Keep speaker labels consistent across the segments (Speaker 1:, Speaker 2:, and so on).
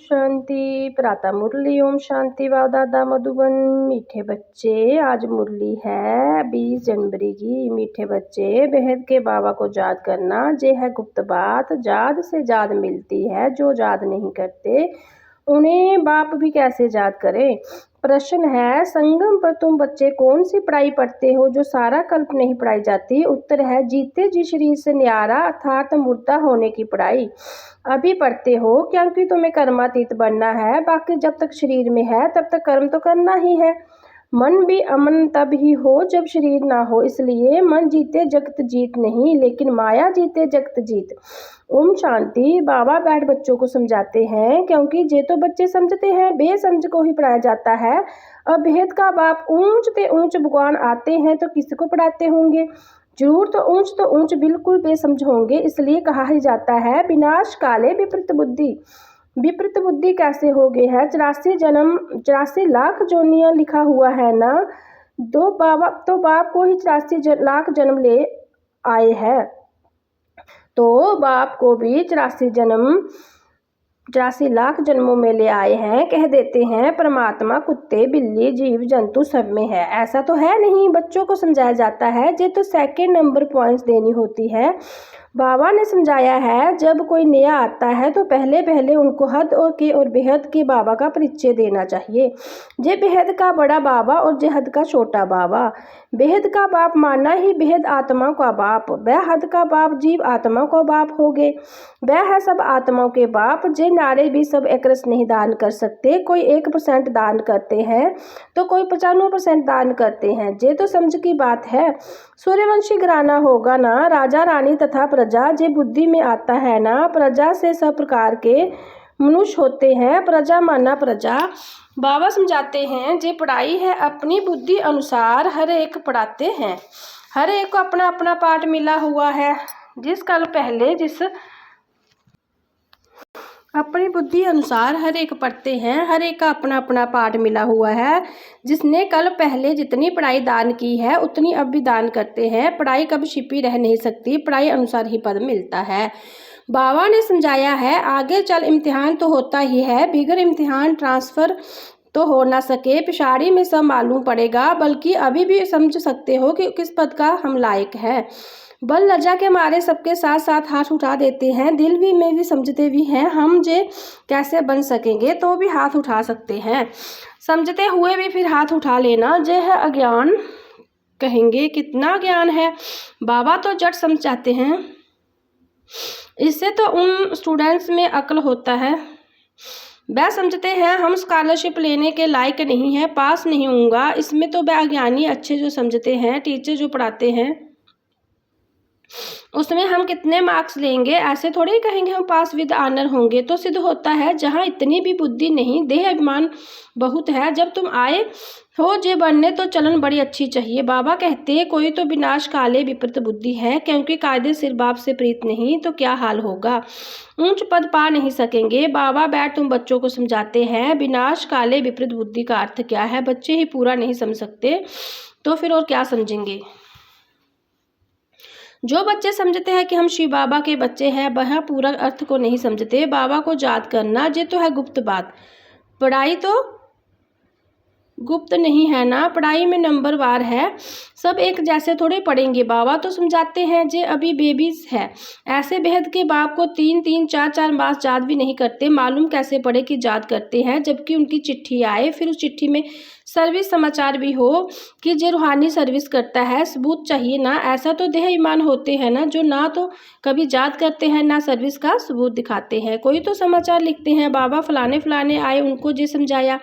Speaker 1: शांति। प्रातः मुरली। ओम शांति। वाव दादा मधुबन। मीठे बच्चे, आज मुरली है 20 जनवरी की। मीठे बच्चे, बेहद के बाबा को याद करना जे है गुप्त बात। याद से याद मिलती है, जो याद नहीं करते उन्हें बाप भी कैसे याद करें। प्रश्न है, संगम पर तुम बच्चे कौन सी पढ़ाई पढ़ते हो जो सारा कल्प नहीं पढ़ाई जाती। उत्तर है, जीते जी शरीर से न्यारा अर्थात मुर्दा होने की पढ़ाई अभी पढ़ते हो, क्योंकि तुम्हें कर्मातीत बनना है। बाकी जब तक शरीर में है तब तक कर्म तो करना ही है। मन भी अमन तब ही हो जब शरीर ना हो, इसलिए मन जीते जगत जीत नहीं, लेकिन माया जीते जगत जीत। ओम शांति। बाबा बैठ बच्चों को समझाते हैं, क्योंकि जे तो बच्चे समझते हैं बेसमझ को ही पढ़ाया जाता है। अब भेद का बाप ऊंच ते ऊंच भगवान आते हैं तो किसको पढ़ाते होंगे। जरूर तो ऊंच बिल्कुल बेसमझ होंगे, इसलिए कहा ही जाता है विनाश काले विपरीत बुद्धि। विपरीत बुद्धि कैसे हो गई है। 84 लाख जोनियां लिखा हुआ है ना, दो बाप को ही 84 लाख जन्म ले आए हैं, तो बाप को भी 84 लाख जन्मों में ले आए हैं। कह देते हैं परमात्मा कुत्ते बिल्ली जीव जंतु सब में है, ऐसा तो है नहीं। बच्चों को समझाया जाता है जे तो सेकेंड नंबर पॉइंट्स देनी होती है। बाबा ने समझाया है, जब कोई नया आता है तो पहले उनको हद और बेहद के बाबा का परिचय देना चाहिए। जे बेहद का बड़ा बाबा और जे हद का छोटा बाबा। बेहद का बाप माना ही बेहद आत्मा का बाप, वह हद का बाप जीव आत्मा का बाप हो गए। वह है सब आत्माओं के बाप। जे नारे भी सब एक रस नहीं दान कर सकते, कोई 1% दान करते हैं तो कोई 95% दान करते हैं। जे तो समझ की बात है। सूर्यवंशी घराना होगा ना, राजा रानी तथा प्रजा। जे बुद्धि में आता है ना, प्रजा से सब प्रकार के मनुष्य होते हैं। प्रजा माना प्रजा। बाबा समझाते हैं, जे पढ़ाई है अपनी बुद्धि अनुसार हर एक पढ़ाते हैं। हर एक को अपना अपना पाठ मिला हुआ है। जिस कल पहले जिस अपनी बुद्धि अनुसार हर एक पढ़ते हैं, हर एक का अपना अपना पाठ मिला हुआ है। जिसने कल पहले जितनी पढ़ाई दान की है उतनी अब भी दान करते हैं। पढ़ाई कभी छिपी रह नहीं सकती, पढ़ाई अनुसार ही पद मिलता है। बाबा ने समझाया है, आगे चल इम्तिहान तो होता ही है, बिगर इम्तिहान ट्रांसफ़र तो हो ना सके। पिछाड़ी में सब मालूम पड़ेगा, बल्कि अभी भी समझ सकते हो कि किस पद का हम लायक हैं। बल लज्जा के मारे सबके साथ साथ हाथ उठा देते हैं। दिल भी में भी समझते भी हैं हम जे कैसे बन सकेंगे, तो भी हाथ उठा सकते हैं। समझते हुए भी फिर हाथ उठा लेना जे है अज्ञान। कहेंगे कितना ज्ञान है। बाबा तो जट समझ जाते हैं। इससे तो उन स्टूडेंट्स में अक्ल होता है। वह समझते हैं हम स्कॉलरशिप लेने के लायक नहीं है, पास नहीं होऊंगा। इसमें तो वह अज्ञानी अच्छे जो समझते हैं, टीचर जो पढ़ाते हैं उसमें हम कितने मार्क्स लेंगे ऐसे थोड़े ही कहेंगे हम पास विद ऑनर होंगे। तो सिद्ध होता है जहाँ इतनी भी बुद्धि नहीं, देह अभिमान बहुत है। जब तुम आए हो जे बनने तो चलन बड़ी अच्छी चाहिए। बाबा कहते कोई तो विनाश काले विपरीत बुद्धि है, क्योंकि कायदे सिर बाप से प्रीत नहीं तो क्या हाल होगा, ऊंच पद पा नहीं सकेंगे। बाबा बैठ तुम बच्चों को समझाते हैं विनाश काले विपरीत बुद्धि का अर्थ क्या है। बच्चे ही पूरा नहीं समझ सकते तो फिर और क्या समझेंगे। जो बच्चे समझते हैं कि हम शिव बाबा के बच्चे हैं, वह पूरा अर्थ को नहीं समझते। बाबा को याद करना ये तो है गुप्त बात। पढ़ाई तो गुप्त नहीं है ना, पढ़ाई में नंबर वार है। सब एक जैसे थोड़े पढ़ेंगे। बाबा तो समझाते हैं जे अभी बेबीज है। ऐसे बेहद के बाप को 3-3 4-4 मास याद भी नहीं करते। मालूम कैसे पढ़े कि याद करते हैं, जबकि उनकी चिट्ठी आए फिर उस चिट्ठी में सर्विस समाचार भी हो कि जे रूहानी सर्विस करता है। सबूत चाहिए ना। ऐसा तो देह ईमान होते हैं ना, जो ना तो कभी याद करते हैं ना सर्विस का सबूत दिखाते हैं। कोई तो समाचार लिखते हैं बाबा फलाने आए, उनको जे समझाया।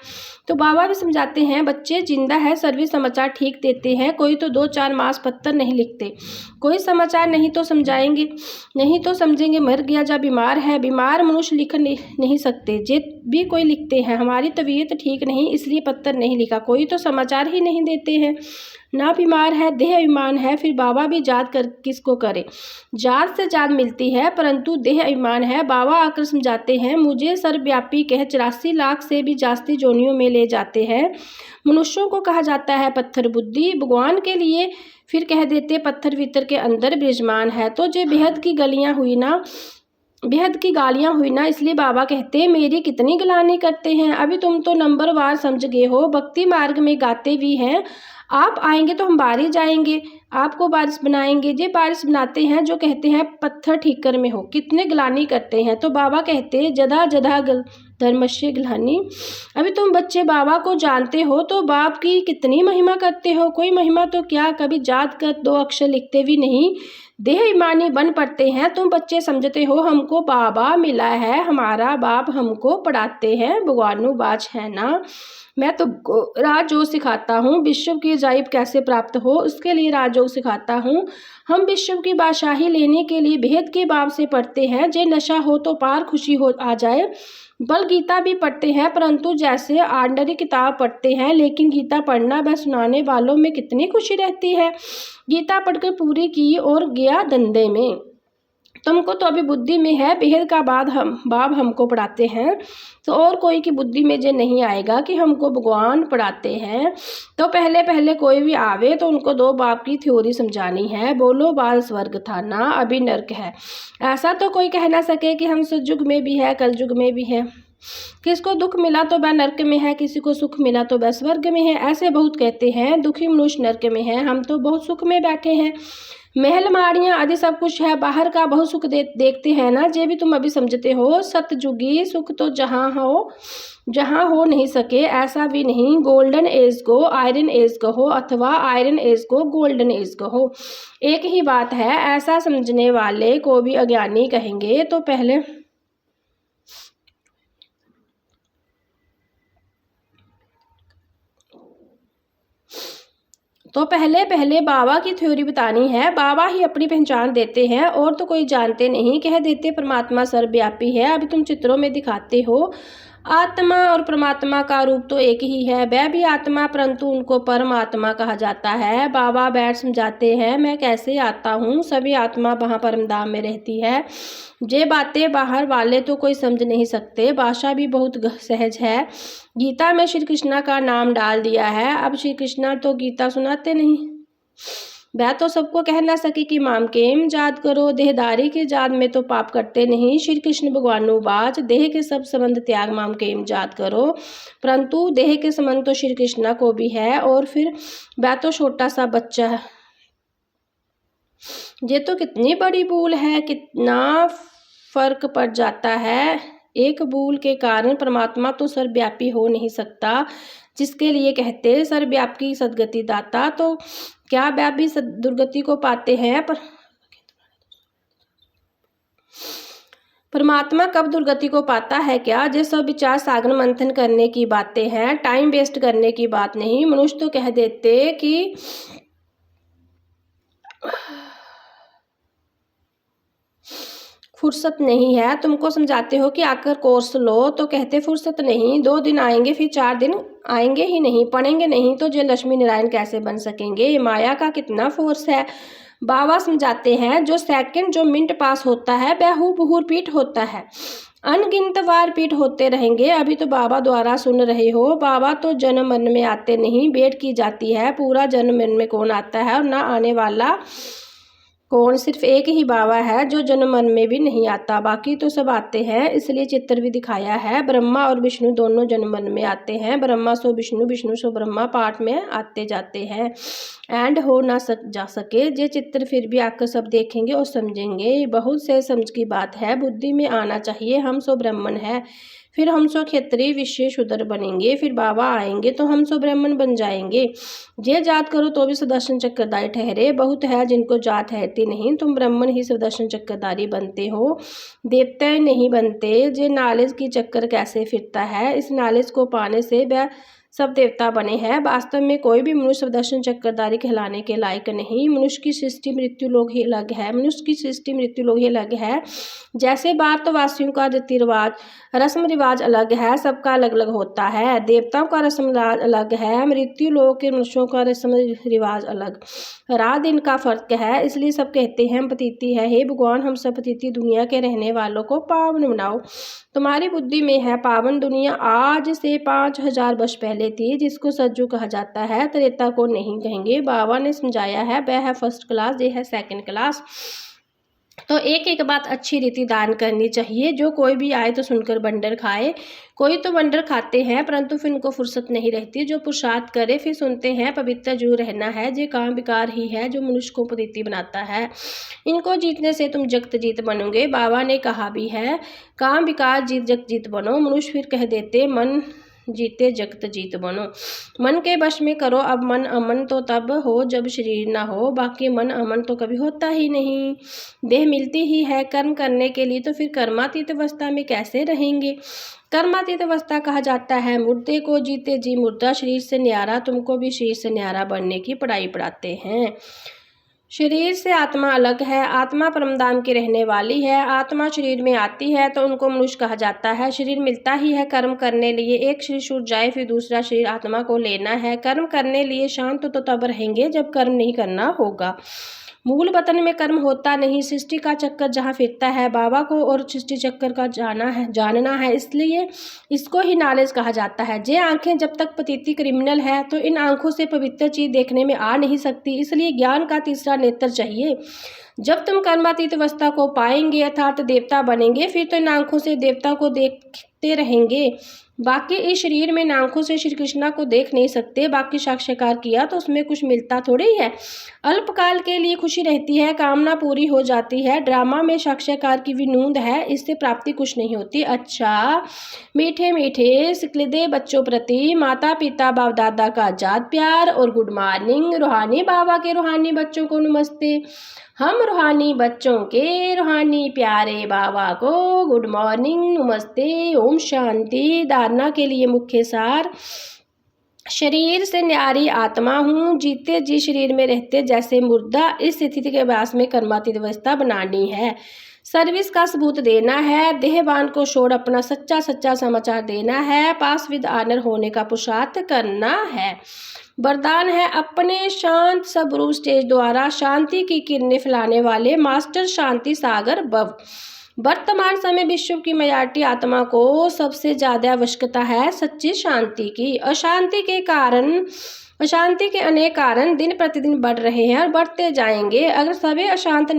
Speaker 1: तो बाबा भी समझाते हैं बच्चे जिंदा है सर्विस समाचार ठीक देते हैं। कोई तो 2-4 मास पत्थर नहीं लिखते। कोई समाचार नहीं तो समझाएंगे, नहीं तो समझेंगे मर गया या बीमार है। बीमार मनुष्य लिख नहीं सकते, जे भी कोई लिखते हैं हमारी तबीयत ठीक नहीं इसलिए पत्थर नहीं लिखा। कोई तो समाचार ही नहीं देते हैं। ना बीमार है, देह अभिमान है, फिर बाबा भी याद कर किसको करे। याद से याद मिलती है, परंतु देह अभिमान है। बाबा आकर समझाते हैं मुझे सर्वव्यापी कह 84 लाख से भी जास्ती जोनियों में ले जाते हैं। मनुष्यों को कहा जाता है पत्थर बुद्धि, भगवान के लिए फिर कह देते पत्थर भीतर के अंदर विराजमान है। तो जो बेहद की गलियां हुई ना, बेहद की गालियाँ हुई ना, इसलिए बाबा कहते मेरी कितनी गिलानी करते हैं, अभी तुम तो नंबर वार समझ गए हो, भक्ति मार्ग में गाते भी हैं, आप आएंगे तो हम बारी जाएंगे, आपको बारिश बनाएंगे। ये बारिश बनाते हैं जो कहते हैं पत्थर ठीकर में हो, कितने गिलानी करते हैं। तो बाबा कहते जदा जदा धर्मस्य गिलानी। अभी तुम बच्चे बाबा को जानते हो तो बाप की कितनी महिमा करते हो, कोई महिमा तो क्या, कभी जात कर 2 अक्षर लिखते भी नहीं, देह ईमानी बन पड़ते हैं। तुम बच्चे समझते हो हमको बाबा मिला है, हमारा बाप हमको पढ़ाते हैं, भगवानु बाज है ना। मैं तुमको राजयोग सिखाता हूँ, विश्व की अजाइब कैसे प्राप्त हो उसके लिए राजयोग सिखाता हूँ। हम विश्व की बादशाही लेने के लिए भेद के भाव से पढ़ते हैं, जे नशा हो तो पार खुशी हो आ जाए। बल गीता भी पढ़ते हैं, परंतु जैसे आर्डनरी किताब पढ़ते हैं, लेकिन गीता पढ़ना व सुनाने वालों में कितनी खुशी रहती है। गीता पढ़कर पूरी की और गया धंधे में। तुमको तो अभी बुद्धि में है, बेहद का बाद हम बाप हमको पढ़ाते हैं, तो और कोई की बुद्धि में जे नहीं आएगा कि हमको भगवान पढ़ाते हैं। तो पहले पहले कोई भी आवे तो उनको 2 बाप की थ्योरी समझानी है। बोलो बाल स्वर्ग था ना, अभी नर्क है। ऐसा तो कोई कह ना सके कि हम सतयुग में भी है, कलयुग में भी है। किसको दुख मिला तो वह नर्क में है, किसी को सुख मिला तो वह स्वर्ग में है। ऐसे बहुत कहते हैं दुखी मनुष्य नर्क में है, हम तो बहुत सुख में बैठे हैं। महल माड़ियाँ आदि सब कुछ है, बाहर का बहुत सुख देखते हैं ना, ये भी तुम अभी समझते हो। सतयुगी सुख तो जहाँ हो नहीं सके, ऐसा भी नहीं। गोल्डन एज को आयरन एज कहो अथवा आयरन एज को गोल्डन एज कहो, एक ही बात है। ऐसा समझने वाले को भी अज्ञानी कहेंगे। तो पहले पहले बाबा की थ्योरी बतानी है। बाबा ही अपनी पहचान देते हैं और तो कोई जानते नहीं। कह देते परमात्मा सर्वव्यापी है, अभी तुम चित्रों में दिखाते हो। आत्मा और परमात्मा का रूप तो एक ही है, वह भी आत्मा, परंतु उनको परमात्मा कहा जाता है। बाबा बैठ समझाते हैं मैं कैसे आता हूँ, सभी आत्मा वहाँ परमधाम में रहती है। ये बातें बाहर वाले तो कोई समझ नहीं सकते, भाषा भी बहुत सहज है। गीता में श्री कृष्णा का नाम डाल दिया है, अब श्री कृष्णा तो गीता सुनाते नहीं। वह तो सबको कह ना सके कि माम केम याद करो, देहदारी के याद में तो पाप करते नहीं। श्री कृष्ण भगवानु बाज, देह के सब संबंध त्याग माम केम याद करो, परंतु देह के संबंध तो श्री कृष्णा को भी है। और फिर वह तो छोटा सा बच्चा है। ये तो कितनी बड़ी भूल है, कितना फर्क पड़ जाता है। एक भूल के कारण परमात्मा तो सर्वव्यापी हो नहीं सकता, जिसके लिए कहते सर्वव्यापी सदगति दाता। तो क्या वह भी दुर्गति को पाते हैं? परमात्मा कब दुर्गति को पाता है क्या? ये सब विचार सागर मंथन करने की बातें हैं, टाइम वेस्ट करने की बात नहीं। मनुष्य तो कह देते कि फुर्सत नहीं है, तुमको समझाते हो कि आकर कोर्स लो तो कहते फुर्सत नहीं। 2 दिन आएंगे फिर 4 दिन आएंगे ही नहीं, पढ़ेंगे नहीं तो जो लक्ष्मी नारायण कैसे बन सकेंगे? माया का कितना फोर्स है। बाबा समझाते हैं जो सेकंड जो मिनट पास होता है वह हूबहू रिपीट होता है, अनगिनत बार रिपीट होते रहेंगे। अभी तो बाबा द्वारा सुन रहे हो। बाबा तो जन्म मन में आते नहीं, वेट की जाती है। पूरा जन्म मन में कौन आता है और ना आने वाला कौन? सिर्फ एक ही बाबा है जो जन्म मन में भी नहीं आता, बाकी तो सब आते हैं। इसलिए चित्र भी दिखाया है। ब्रह्मा और विष्णु दोनों जन्म मन में आते हैं। ब्रह्मा सो विष्णु, विष्णु सो ब्रह्मा पाठ में आते जाते हैं। एंड हो ना जा सके ये चित्र फिर भी आकर सब देखेंगे और समझेंगे। बहुत से समझ की बात है, बुद्धि में आना चाहिए। हम सो ब्राह्मण है, फिर हम सो क्षत्रिय विशेष शूद्र बनेंगे, फिर बाबा आएंगे तो हम सो ब्राह्मण बन जाएंगे। ये जात करो तो भी सुदर्शन चक्रधारी ठहरे। बहुत है जिनको जात ठहरती नहीं, तुम ब्राह्मण ही सुदर्शन चक्रधारी बनते हो, देवता नहीं बनते। ये नॉलेज की चक्कर कैसे फिरता है, इस नॉलेज को पाने से वह सब देवता बने हैं। वास्तव में कोई भी मनुष्य सुदर्शन चक्रधारी कहलाने के लायक नहीं। मनुष्य की सृष्टि मृत्यु लोग ही अलग है, मनुष्य की सृष्टि मृत्यु लोग ही अलग है। जैसे भारतवासियों का रीति रिवाज रस्म रिवाज अलग है, सबका अलग अलग होता है। देवताओं का रस्म रिवाज अलग है, मृत्यु लोग के मनुष्यों का रस्म रिवाज अलग, रात दिन का फर्क है। इसलिए सब कहते हैं हम पतिति है। हे भगवान, हम सब पतिति दुनिया के रहने वालों को पावन बनाओ। तुम्हारी बुद्धि में है पावन दुनिया आज से 5000 वर्ष पहले थी, जिसको सज्जू कहा जाता है, त्रेता को नहीं कहेंगे। बाबा ने समझाया है वह है फर्स्ट क्लास, ये है सेकंड क्लास। तो एक एक बात अच्छी रीति दान करनी चाहिए। जो कोई भी आए तो सुनकर बंडर खाए। कोई तो बंडर खाते हैं परंतु फिर उनको फुर्सत नहीं रहती। जो पुरुषार्थ करे फिर सुनते हैं। पवित्र जो रहना है जे काम विकार ही है जो मनुष्य को पतिति बनाता है। इनको जीतने से तुम जगत जीत बनोगे। बाबा ने कहा भी है, काम विकार जीत जगत जीत बनो। मनुष्य फिर कह देते, मन जीते जगत जीत बनो। मन के वश में करो अब मन। अमन तो तब हो जब शरीर ना हो, बाकी मन अमन तो कभी होता ही नहीं। देह मिलती ही है कर्म करने के लिए, तो फिर कर्मातीत अवस्था में कैसे रहेंगे। कर्मातीत अवस्था कहा जाता है मुर्दे को। जीते जी मुर्दा शरीर से न्यारा। तुमको भी शरीर से न्यारा बनने की पढ़ाई पढ़ाते हैं। शरीर से आत्मा अलग है। आत्मा परमधाम की रहने वाली है। आत्मा शरीर में आती है तो उनको मनुष्य कहा जाता है। शरीर मिलता ही है कर्म करने लिए। एक शरीर छूट जाए फिर दूसरा शरीर आत्मा को लेना है। कर्म करने लिए शांत तो तब रहेंगे जब कर्म नहीं करना होगा। मूल वतन में कर्म होता नहीं। सृष्टि का चक्कर जहाँ फिरता है, बाबा को और सृष्टि चक्कर का जानना है, इसलिए इसको ही नॉलेज कहा जाता है। जे आंखें जब तक पतिति क्रिमिनल है तो इन आंखों से पवित्र चीज देखने में आ नहीं सकती। इसलिए ज्ञान का तीसरा नेत्र चाहिए। जब तुम कर्मातीत अवस्था को पाएंगे अर्थात देवता बनेंगे, फिर तो इन आंखों से देवता को देखते रहेंगे। बाकी इस शरीर में इन आंखों से श्री कृष्णा को देख नहीं सकते। बाकी साक्षात्कार किया तो उसमें कुछ मिलता थोड़ी है। अल्पकाल के लिए खुशी रहती है, कामना पूरी हो जाती है। ड्रामा में साक्षात्कार की विनोद है, इससे प्राप्ति कुछ नहीं होती। अच्छा, मीठे मीठे सिकलिदे बच्चों प्रति माता पिता बाप दादा का आजाद प्यार और गुड मॉर्निंग। रूहानी बाबा के रूहानी बच्चों को नमस्ते। हम रूहानी बच्चों के रूहानी प्यारे बाबा को गुड मॉर्निंग, नमस्ते, ओम शांति। धारणा के लिए मुख्य सार, शरीर से न्यारी आत्मा हूँ। जीते जी शरीर में रहते जैसे मुर्दा। इस स्थिति के अभ्यास में कर्मातीत अवस्था बनानी है। सर्विस का सबूत देना है। देहवान को छोड़ अपना सच्चा सच्चा समाचार देना है। पास विद ऑनर होने का पुरुषार्थ करना है। वरदान है अपने शांत सबरूप स्टेज द्वारा शांति की किरणें फैलाने वाले मास्टर शांति सागर भव। वर्तमान समय विश्व की मेजॉरिटी आत्मा को सबसे ज्यादा आवश्यकता है सच्ची शांति की। अशांति के अनेक कारण दिन प्रतिदिन बढ़ रहे हैं और बढ़ते जाएंगे। अगर सभी अशांत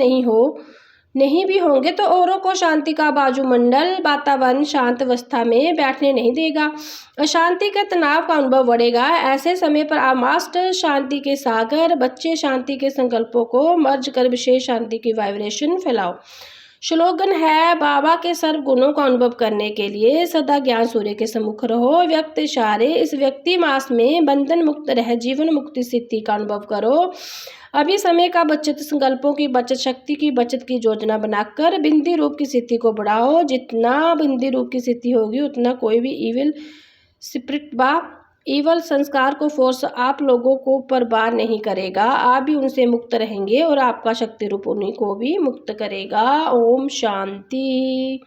Speaker 1: नहीं भी होंगे तो औरों को शांति का बाजुमंडल वातावरण शांत अवस्था में बैठने नहीं देगा। अशांति के तनाव का अनुभव बढ़ेगा। ऐसे समय पर आप मास्टर शांति के सागर बच्चे शांति के संकल्पों को मर्ज कर विशेष शांति की वाइब्रेशन फैलाओ। श्लोगन है, बाबा के सर्व गुणों का अनुभव करने के लिए सदा ज्ञान सूर्य के सम्मुख रहो। व्यक्ति इशारे, इस व्यक्ति मास में बंधन मुक्त रह जीवन मुक्ति स्थिति का अनुभव करो। अभी समय का बचत, संकल्पों की बचत, शक्ति की बचत की योजना बनाकर बिंदी रूप की स्थिति को बढ़ाओ। जितना बिंदी रूप की स्थिति होगी उतना कोई भी इविल स्पिरिट व इवल संस्कार को फोर्स आप लोगों को पर बार नहीं करेगा। आप भी उनसे मुक्त रहेंगे और आपका शक्ति रूप उन्हीं को भी मुक्त करेगा। ओम शांति।